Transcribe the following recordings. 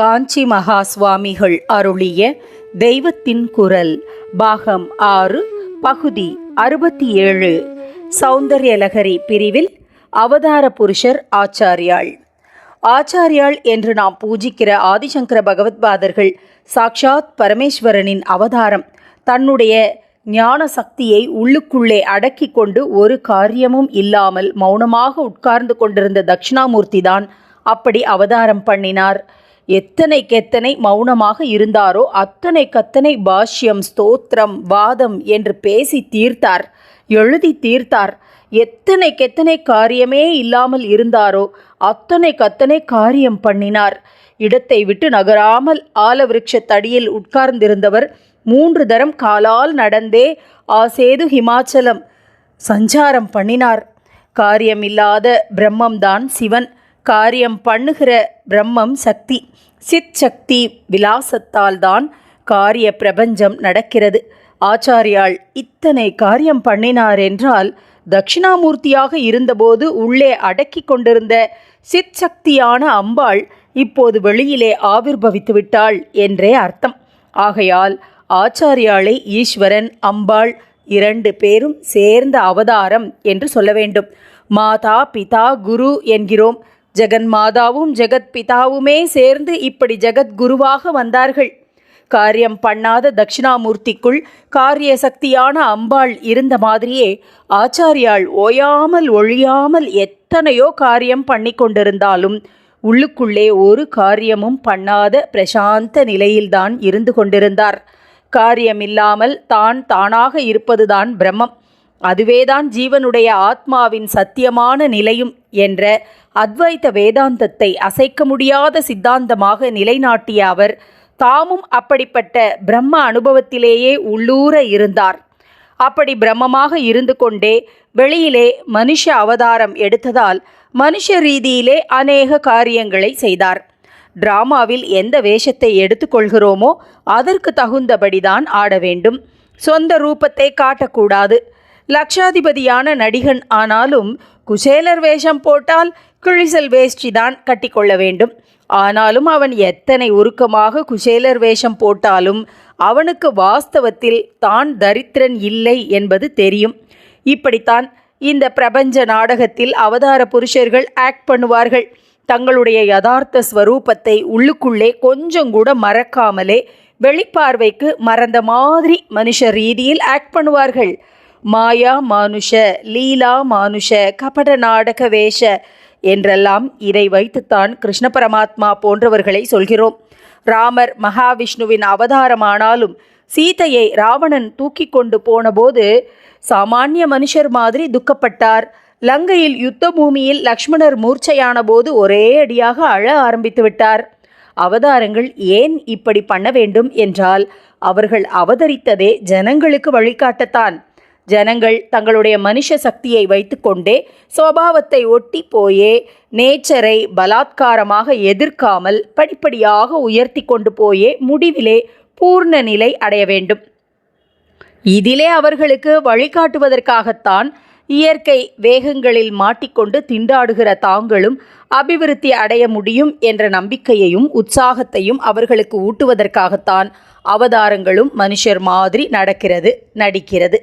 காஞ்சி மகா சுவாமிகள் அருளிய தெய்வத்தின் குரல் பாகம் 6 பகுதி 67 சௌந்தர்யலகரி பிரிவில் அவதார புருஷர் ஆச்சாரியாள். ஆச்சாரியாள் என்று நாம் பூஜிக்கிற ஆதிசங்கர பகவத்பாதர்கள் சாக்ஷாத் பரமேஸ்வரனின் அவதாரம். தன்னுடைய ஞான சக்தியை உள்ளுக்குள்ளே அடக்கி கொண்டு ஒரு காரியமும் இல்லாமல் மௌனமாக உட்கார்ந்து கொண்டிருந்த தட்சிணாமூர்த்தி தான் அப்படி அவதாரம் பண்ணினார். எத்தனைக்கெத்தனை மௌனமாக இருந்தாரோ அத்தனைக்கத்தனை பாஷ்யம், ஸ்தோத்திரம், வாதம் என்று பேசி தீர்த்தார், எழுதி தீர்த்தார். எத்தனைக்கெத்தனை காரியமே இல்லாமல் இருந்தாரோ அத்தனைக்கத்தனை காரியம் பண்ணினார். இடத்தை விட்டு நகராமல் ஆலவிருட்சத்தடியில் உட்கார்ந்திருந்தவர் 3 தரம் காலால் நடந்தே ஆசேது ஹிமாச்சலம் சஞ்சாரம் பண்ணினார். காரியமில்லாத பிரம்மம்தான் சிவன், காரியம் பண்ணுகிற பிரம்மம் சக்தி. சித் சக்தி விலாசத்தால் தான் காரிய பிரபஞ்சம் நடக்கிறது. ஆச்சாரியாள் இத்தனை காரியம் பண்ணினார் என்றால் தட்சிணாமூர்த்தியாக இருந்தபோது உள்ளே அடக்கி கொண்டிருந்த சித் சக்தியான அம்பாள் இப்போது வெளியிலே ஆவிர்பவித்து விட்டாள் என்றே அர்த்தம். ஆகையால் ஆச்சாரியாளை ஈஸ்வரன், அம்பாள் 2 பேரும் சேர்ந்த அவதாரம் என்று சொல்ல வேண்டும். மாதா பிதா குரு என்கிறோம். ஜெகன்மாதாவும் ஜெகத் பிதாவுமே சேர்ந்து இப்படி ஜெகத்குருவாக வந்தார்கள். காரியம் பண்ணாத தட்சிணாமூர்த்திக்குள் காரிய சக்தியான அம்பாள் இருந்த மாதிரியே ஆச்சாரியாள் ஓயாமல் ஒழியாமல் எத்தனையோ காரியம் பண்ணி கொண்டிருந்தாலும் உள்ளுக்குள்ளே ஒரு காரியமும் பண்ணாத பிரசாந்த நிலையில்தான் இருந்து கொண்டிருந்தார். காரியமில்லாமல் தானாக இருப்பதுதான் பிரம்மம். அதுவேதான் ஜீவனுடைய ஆத்மாவின் சத்தியமான நிலையும் என்ற அத்வைத வேதாந்தத்தை அசைக்க முடியாத சித்தாந்தமாக நிலைநாட்டிய அவர் தாமும் அப்படிப்பட்ட பிரம்ம அனுபவத்திலேயே உள்ளூர இருந்தார். அப்படி பிரம்மமாக இருந்து கொண்டே வெளியிலே மனுஷ அவதாரம் எடுத்ததால் மனுஷ ரீதியிலே அநேக காரியங்களை செய்தார். டிராமாவில் எந்த வேஷத்தை எடுத்துக்கொள்கிறோமோ அதற்கு தகுந்தபடிதான் ஆட வேண்டும். சொந்த ரூபத்தை காட்டக்கூடாது. லட்சாதிபதியான நடிகன் ஆனாலும் குசேலர் வேஷம் போட்டால் கிழிசல் வேஷ்டிதான் கட்டிக்கொள்ள வேண்டும். ஆனாலும் அவன் எத்தனை உருக்கமாக குசேலர் வேஷம் போட்டாலும் அவனுக்கு வாஸ்தவத்தில் தான் தரித்திரன் இல்லை என்பது தெரியும். இப்படித்தான் இந்த பிரபஞ்ச நாடகத்தில் அவதார புருஷர்கள் ஆக்ட் பண்ணுவார்கள். தங்களுடைய யதார்த்த ஸ்வரூபத்தை உள்ளுக்குள்ளே கொஞ்சம் கூட மறக்காமலே வெளிப்பார்வைக்கு மறந்த மாதிரி மனுஷ ரீதியில் ஆக்ட் பண்ணுவார்கள். மாயா மானுஷ, லீலா மானுஷ, கபட நாடக வேஷ என்றெல்லாம் இதை வைத்துத்தான் கிருஷ்ண பரமாத்மா போன்றவர்களை சொல்கிறோம். ராமர் மகாவிஷ்ணுவின் அவதாரமானாலும் சீதையை ராவணன் தூக்கி கொண்டு போனபோது சாமானிய மனுஷர் மாதிரி துக்கப்பட்டார். லங்கையில் யுத்த பூமியில் லக்ஷ்மணர் மூர்ச்சையான போது ஒரே அடியாக அழ ஆரம்பித்து விட்டார். அவதாரங்கள் ஏன் இப்படி பண்ண வேண்டும் என்றால் அவர்கள் அவதரித்ததே ஜனங்களுக்கு வழிகாட்டத்தான். ஜனங்கள் தங்களுடைய மனுஷ சக்தியை வைத்து கொண்டே சுபாவத்தை ஒட்டி போயே நேச்சரை பலாத்காரமாக எதிர்க்காமல் படிப்படியாக உயர்த்தி கொண்டு போயே முடிவிலே பூர்ண நிலை அடைய வேண்டும். இதிலே அவர்களுக்கு வழிகாட்டுவதற்காகத்தான் இயற்கை வேகங்களில் மாட்டிக்கொண்டு திண்டாடுகிற தாங்களும் அபிவிருத்தி அடைய முடியும் என்ற நம்பிக்கையையும் உற்சாகத்தையும் அவர்களுக்கு ஊட்டுவதற்காகத்தான் அவதாரங்களும் மனுஷர் மாதிரி நடிக்கிறது.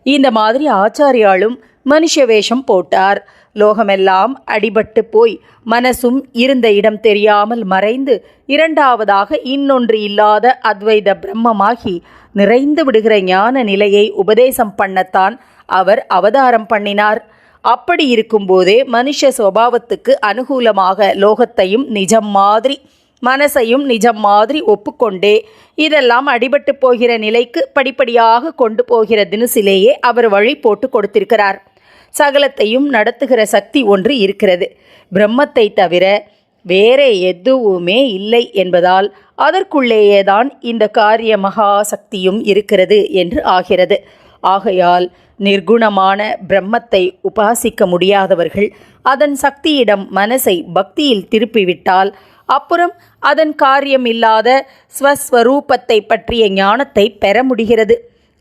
இந்த மாதிரி ஆச்சாரியாலும் மனுஷ வேஷம் போட்டார். லோகமெல்லாம் அடிபட்டு போய் மனசும் இருந்த இடம் தெரியாமல் மறைந்து இரண்டாவதாக இன்னொன்று இல்லாத அத்வைத பிரம்மமாகி நிறைந்து விடுகிற ஞான நிலையை உபதேசம் பண்ணத்தான் அவர் அவதாரம் பண்ணினார். அப்படி இருக்கும்போதே மனுஷ சுபாவத்துக்கு அனுகூலமாக லோகத்தையும் நிஜம் மாதிரி மனசையும் நிஜம் மாதிரி ஒப்புக்கொண்டே இதெல்லாம் அடிபட்டு போகிற நிலைக்கு படிப்படியாக கொண்டு போகிற தினசிலேயே அவர் வழி போட்டு கொடுத்திருக்கிறார். சகலத்தையும் நடத்துகிற சக்தி ஒன்று இருக்கிறது. பிரம்மத்தை தவிர வேறே எதுவுமே இல்லை என்பதால் அதற்குள்ளேயேதான் இந்த காரிய மகா சக்தியும் இருக்கிறது என்று ஆகிறது. ஆகையால் நிர்குணமான பிரம்மத்தை உபாசிக்க முடியாதவர்கள் அதன் சக்தியிடம் மனசை பக்தியில் திருப்பிவிட்டால் அப்புறம் அதன் காரியம் இல்லாத ஸ்வஸ்வரூபத்தை பற்றிய ஞானத்தை பெற முடிகிறது.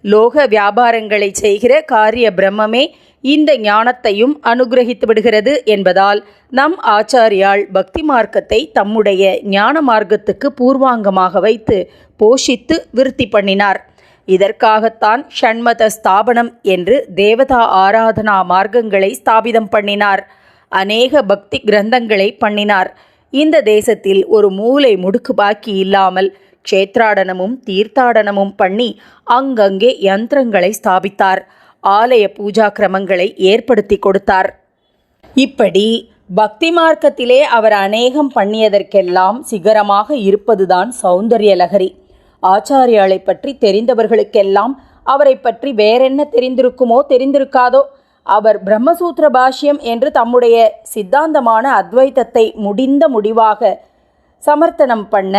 லோக வியாபாரங்களை செய்கிற காரிய பிரம்மமே இந்த ஞானத்தையும் அனுகிரகித்து விடுகிறது என்பதால் நம் ஆச்சாரியால் பக்தி மார்க்கத்தை தம்முடைய ஞான மார்க்கத்துக்கு பூர்வாங்கமாக வைத்து போஷித்து விருத்தி பண்ணினார். இதற்காகத்தான் ஷண்மத ஸ்தாபனம் என்று தேவதா ஆராதனா மார்க்கங்களை ஸ்தாபிதம் பண்ணினார். அநேக பக்தி கிரந்தங்களை பண்ணினார். இந்த தேசத்தில் ஒரு மூலை முடுக்கு பாக்கி இல்லாமல் க்ஷேத்ராடனமும் தீர்த்தாடனமும் பண்ணி அங்கங்கே யந்திரங்களை ஸ்தாபித்தார். ஆலய பூஜா கிரமங்களை ஏற்படுத்தி கொடுத்தார். இப்படி பக்தி மார்க்கத்திலே அவர் அநேகம் பண்ணியதற்கெல்லாம் சிகரமாக இருப்பதுதான் சௌந்தர்யலகரி. ஆச்சாரியாளை பற்றி தெரிந்தவர்களுக்கெல்லாம் அவரை பற்றி வேறென்ன தெரிந்திருக்குமோ தெரிந்திருக்காதோ, அவர் பிரம்மசூத்திர பாஷ்யம் என்று தம்முடைய சித்தாந்தமான அத்வைத்தத்தை முடிந்த முடிவாக சமர்த்தனம் பண்ண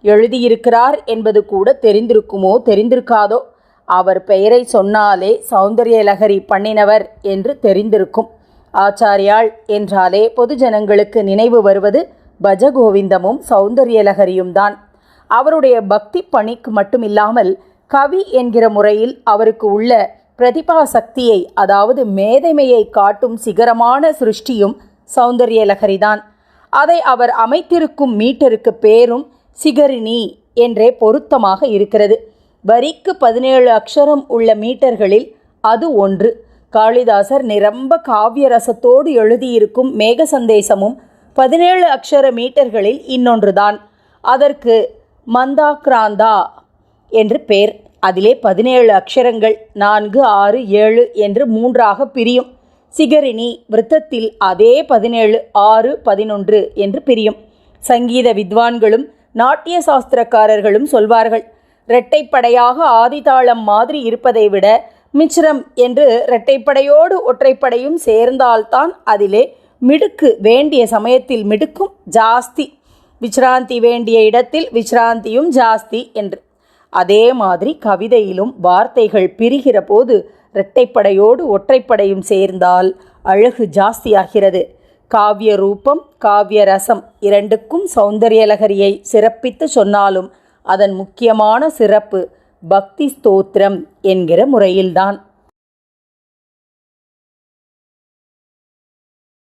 எழுதியிருக்கிறார் என்பது கூட தெரிந்திருக்குமோ தெரிந்திருக்காதோ. அவர் பெயரை சொன்னாலே சௌந்தர்யலகரி பண்ணினவர் என்று தெரிந்திருக்கும். ஆச்சாரியாள் என்றாலே பொதுஜனங்களுக்கு நினைவு வருவது பஜகோவிந்தமும் சௌந்தர்யலகரியும் தான். அவருடைய பக்தி பணிக்கு மட்டுமில்லாமல் கவி என்கிற முறையில் அவருக்கு உள்ள பிரதிபா சக்தியை, அதாவது மேதைமையை காட்டும் சிகரமான சிருஷ்டியும் சௌந்தர்யலகரிதான். அதை அவர் அமைத்திருக்கும் மீட்டருக்கு பேரும் சிகரிணி என்றே பொருத்தமாக இருக்கிறது. வரிக்கு 17 அக்ஷரம் உள்ள மீட்டர்களில் அது ஒன்று. காளிதாசர் நிரம்ப காவிய ரசத்தோடு எழுதியிருக்கும் மேக சந்தேசமும் 17 அக்ஷர மீட்டர்களில் இன்னொன்றுதான். அதற்கு மந்தாக்ராந்தா என்று பேர். அதிலே 17 அக்ஷரங்கள் 4, 6, 7 என்று 3ஆக பிரியும். சிகரிணி விருத்தத்தில் அதே 17, 6, 11 என்று பிரியும். சங்கீத வித்வான்களும் நாட்டிய சாஸ்திரக்காரர்களும் சொல்வார்கள், இரட்டைப்படையாக ஆதிதாளம் மாதிரி இருப்பதை விட மிச்ரம் என்று இரட்டைப்படையோடு ஒற்றைப்படையும் சேர்ந்தால்தான் அதிலே மிடுக்கு வேண்டிய சமயத்தில் மிடுக்கும் ஜாஸ்தி, விச்ராந்தி வேண்டிய இடத்தில் விச்ராந்தியும் ஜாஸ்தி என்று. அதே மாதிரி கவிதையிலும் வார்த்தைகள் பிரிகிற போது இரட்டைப்படையோடு ஒற்றைப்படையும் சேர்ந்தால் அழகு ஜாஸ்தியாகிறது. காவிய ரூபம் காவிய ரசம் இரண்டுக்கும் சௌந்தர்யலகரியை சிறப்பித்து சொன்னாலும் அதன் முக்கியமான சிறப்பு பக்தி ஸ்தோத்திரம் என்கிற முறையில்தான்.